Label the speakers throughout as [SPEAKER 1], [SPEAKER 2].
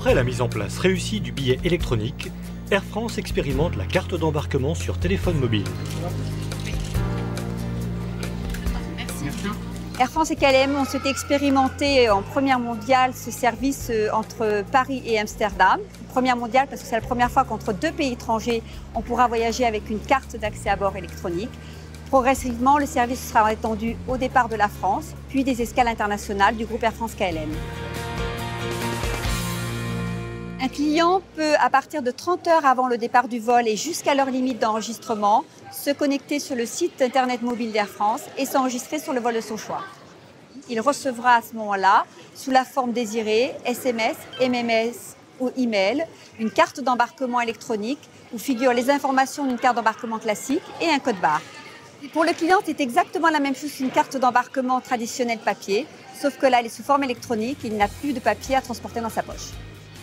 [SPEAKER 1] Après la mise en place réussie du billet électronique, Air France expérimente la carte d'embarquement sur téléphone mobile.
[SPEAKER 2] Air France et KLM ont souhaité expérimenter en première mondiale ce service entre Paris et Amsterdam. Première mondiale parce que c'est la première fois qu'entre deux pays étrangers, on pourra voyager avec une carte d'accès à bord électronique. Progressivement, le service sera étendu au départ de la France, puis des escales internationales du groupe Air France KLM. Un client peut, à partir de 30 heures avant le départ du vol et jusqu'à l'heure limite d'enregistrement, se connecter sur le site internet mobile d'Air France et s'enregistrer sur le vol de son choix. Il recevra à ce moment-là, sous la forme désirée, SMS, MMS ou email, une carte d'embarquement électronique où figurent les informations d'une carte d'embarquement classique et un code barre. Pour le client, c'est exactement la même chose qu'une carte d'embarquement traditionnelle papier, sauf que là, elle est sous forme électronique et il n'a plus de papier à transporter dans sa poche.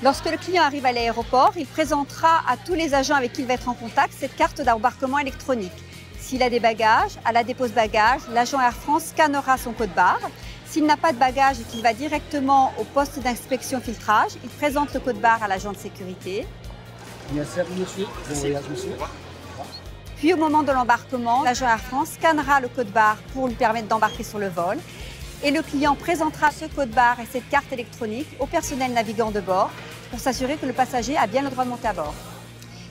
[SPEAKER 2] Lorsque le client arrive à l'aéroport, il présentera à tous les agents avec qui il va être en contact cette carte d'embarquement électronique. S'il a des bagages, à la dépose bagages, l'agent Air France scannera son code barre. S'il n'a pas de bagages et qu'il va directement au poste d'inspection filtrage, il présente le code barre à l'agent de sécurité.
[SPEAKER 3] Merci à vous, monsieur. Bon voyage, monsieur.
[SPEAKER 2] Puis au moment de l'embarquement, l'agent Air France scannera le code barre pour lui permettre d'embarquer sur le vol. Et le client présentera ce code barre et cette carte électronique au personnel navigant de bord pour s'assurer que le passager a bien le droit de monter à bord.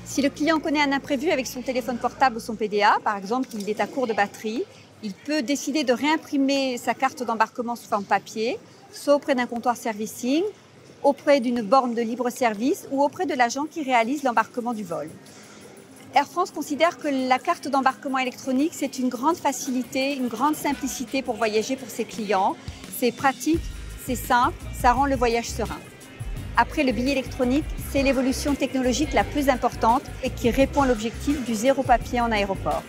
[SPEAKER 2] Si le client connaît un imprévu avec son téléphone portable ou son PDA, par exemple qu'il est à court de batterie, il peut décider de réimprimer sa carte d'embarquement sous forme papier, soit auprès d'un comptoir servicing, auprès d'une borne de libre service ou auprès de l'agent qui réalise l'embarquement du vol. Air France considère que la carte d'embarquement électronique, c'est une grande facilité, une grande simplicité pour voyager pour ses clients. C'est pratique, c'est simple, ça rend le voyage serein. Après le billet électronique, c'est l'évolution technologique la plus importante et qui répond à l'objectif du zéro papier en aéroport.